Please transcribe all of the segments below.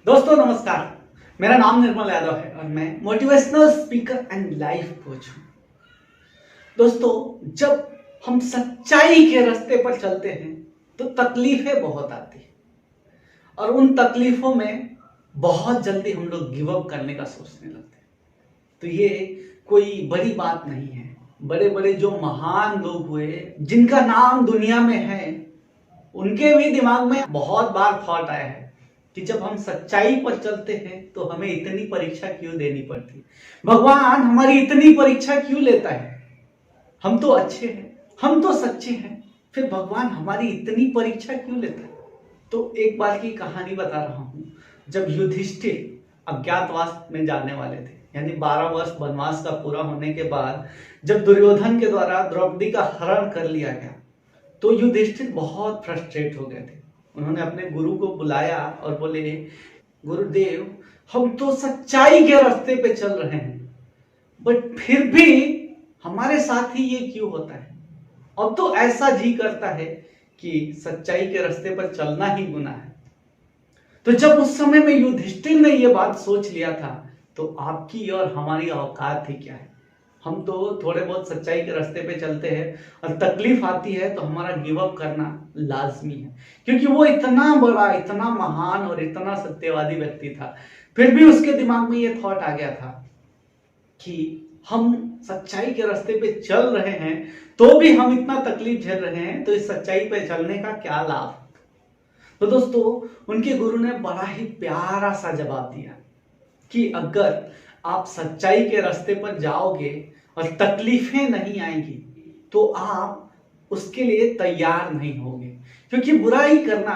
दोस्तों नमस्कार। मेरा नाम निर्मल यादव है और मैं motivational speaker and life coach हूं। दोस्तों, जब हम सच्चाई के रास्ते पर चलते हैं तो तकलीफें बहुत आती हैं और उन तकलीफों में बहुत जल्दी हम लोग गिव अप करने का सोचने लगते हैं। तो ये कोई बड़ी बात नहीं है। बड़े बड़े जो महान लोग हुए जिनका नाम दुनिया में है, उनके भी दिमाग में बहुत बार थॉट आया है कि जब हम सच्चाई पर चलते हैं तो हमें इतनी परीक्षा क्यों देनी पड़ती है, भगवान हमारी इतनी परीक्षा क्यों लेता है। हम तो अच्छे हैं, हम तो सच्चे हैं, फिर भगवान हमारी इतनी परीक्षा क्यों लेता है। तो एक बार की कहानी बता रहा हूं। जब युधिष्ठिर अज्ञातवास में जाने वाले थे, यानी 12 वर्ष वनवास का पूरा होने के बाद जब दुर्योधन के द्वारा द्रौपदी का हरण कर लिया गया तो युधिष्ठिर बहुत फ्रस्ट्रेट हो गए थे। उन्होंने अपने गुरु को बुलाया और बोले, गुरुदेव हम तो सच्चाई के रास्ते पे चल रहे हैं, बट फिर भी हमारे साथ ही ये क्यों होता है। अब तो ऐसा जी करता है कि सच्चाई के रास्ते पर चलना ही गुनाह है। तो जब उस समय में युधिष्ठिर ने ये बात सोच लिया था तो आपकी और हमारी औकात ही क्या है। हम तो थोड़े बहुत सच्चाई के रास्ते पे चलते हैं और तकलीफ आती है तो हमारा गिव अप करना लाजमी है, क्योंकि वो इतना बड़ा, इतना महान और इतना सत्यवादी व्यक्ति था। फिर भी उसके दिमाग में ये थॉट आ गया था कि हम सच्चाई के रास्ते पे चल रहे हैं तो भी हम इतना तकलीफ झेल रहे हैं, तो इस सच्चाई पे चलने का क्या लाभ। तो दोस्तों, उनके गुरु ने बड़ा ही प्यारा सा जवाब दिया कि अगर आप सच्चाई के रास्ते पर जाओगे और तकलीफें नहीं आएंगी तो आप उसके लिए तैयार नहीं होगे, क्योंकि बुराई करना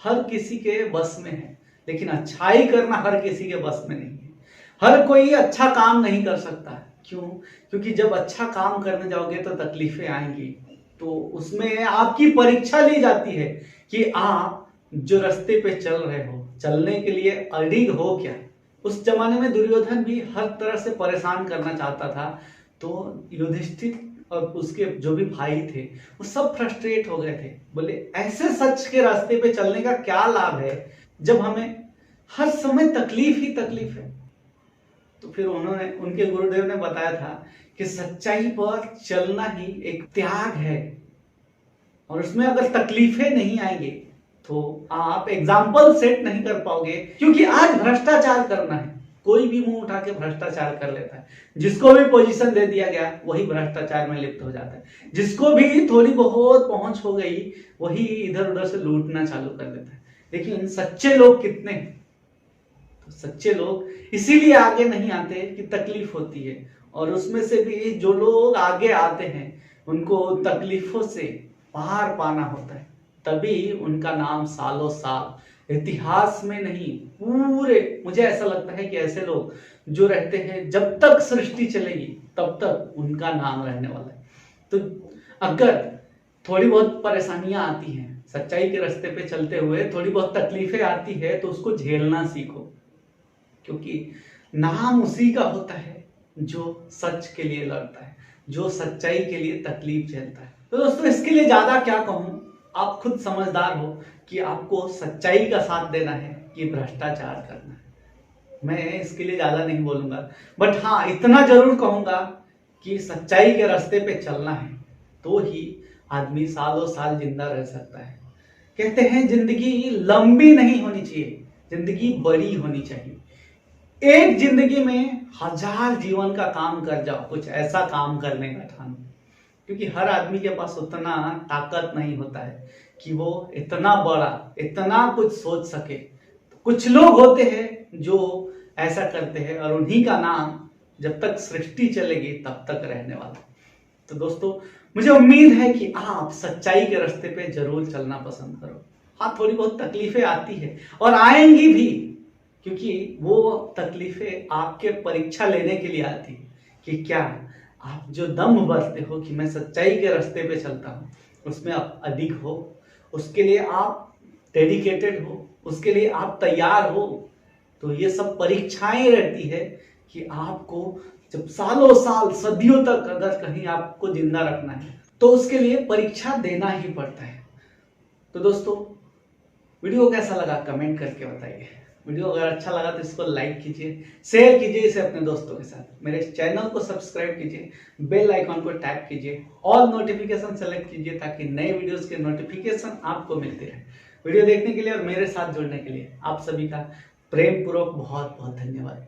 हर किसी के बस में है, लेकिन अच्छाई करना हर किसी के बस में नहीं है। हर कोई अच्छा काम नहीं कर सकता। क्यों? क्योंकि जब अच्छा काम करने जाओगे तो तकलीफें आएंगी, तो उसमें आपकी परीक्षा ली जाती है कि आप जो रास्ते पे चल रहे हो, चलने के लिए अडिग हो क्या। उस जमाने में दुर्योधन भी हर तरह से परेशान करना चाहता था, तो युधिष्ठिर और उसके जो भी भाई थे वो सब फ्रस्ट्रेट हो गए थे। बोले ऐसे सच के रास्ते पे चलने का क्या लाभ है जब हमें हर समय तकलीफ ही तकलीफ है। तो फिर उन्होंने, उनके गुरुदेव ने बताया था कि सच्चाई पर चलना ही एक त्याग है और उसमें अगर तकलीफें नहीं आएंगे तो आप एग्जाम्पल सेट नहीं कर पाओगे। क्योंकि आज भ्रष्टाचार करना है, कोई भी मुंह उठा के भ्रष्टाचार कर लेता है। जिसको भी पोजीशन दे दिया गया वही भ्रष्टाचार में लिप्त हो जाता है। जिसको भी थोड़ी बहुत पहुंच हो गई वही इधर उधर से लूटना चालू कर देता है। लेकिन सच्चे लोग कितने हैं? तो सच्चे लोग इसीलिए आगे नहीं आते कि तकलीफ होती है, और उसमें से भी जो लोग आगे आते हैं उनको तकलीफों से पार पाना होता है, तभी उनका नाम सालों साल इतिहास में नहीं, पूरे, मुझे ऐसा लगता है कि ऐसे लोग जो रहते हैं जब तक सृष्टि चलेगी तब तक उनका नाम रहने वाला है। तो अगर थोड़ी बहुत परेशानियां आती हैं, सच्चाई के रास्ते पे चलते हुए थोड़ी बहुत तकलीफें आती है, तो उसको झेलना सीखो, क्योंकि नाम उसी का होता है जो सच के लिए लड़ता है, जो सच्चाई के लिए तकलीफ झेलता है। तो दोस्तों, इसके लिए ज्यादा क्या कहूं, आप खुद समझदार हो कि आपको सच्चाई का साथ देना है कि भ्रष्टाचार करना है। मैं इसके लिए ज्यादा नहीं बोलूंगा, बट हाँ इतना जरूर कहूंगा कि सच्चाई के रास्ते पे चलना है तो ही आदमी सालों साल जिंदा रह सकता है। कहते हैं जिंदगी लंबी नहीं होनी चाहिए, जिंदगी बड़ी होनी चाहिए। एक जिंदगी में 1000 जीवन का काम कर जाओ, कुछ ऐसा काम करने का ठानो, क्योंकि हर आदमी के पास उतना ताकत नहीं होता है कि वो इतना बड़ा, इतना कुछ सोच सके। कुछ लोग होते हैं जो ऐसा करते हैं और उन्हीं का नाम जब तक सृष्टि चलेगी तब तक रहने वाला। तो दोस्तों, मुझे उम्मीद है कि आप सच्चाई के रास्ते पे जरूर चलना पसंद करो। हाँ, थोड़ी बहुत तकलीफें आती है और आएंगी भी, क्योंकि वो तकलीफें आपके परीक्षा लेने के लिए आती है कि क्या आप जो दम बरते हो कि मैं सच्चाई के रास्ते पे चलता हूँ, उसमें आप अडिग हो, उसके लिए आप डेडिकेटेड हो, उसके लिए आप तैयार हो। तो ये सब परीक्षाएं रहती है कि आपको जब सालों साल, सदियों तक अगर कहीं आपको जिंदा रखना है तो उसके लिए परीक्षा देना ही पड़ता है। तो दोस्तों, वीडियो कैसा लगा कमेंट करके बताइए। वीडियो अगर अच्छा लगा तो इसको लाइक कीजिए, शेयर कीजिए इसे अपने दोस्तों के साथ। मेरे चैनल को सब्सक्राइब कीजिए, बेल आइकॉन को टैप कीजिए, ऑल नोटिफिकेशन सेलेक्ट कीजिए ताकि नए वीडियोस के नोटिफिकेशन आपको मिलते रहे। वीडियो देखने के लिए और मेरे साथ जुड़ने के लिए आप सभी का प्रेम पूर्वक बहुत बहुत धन्यवाद।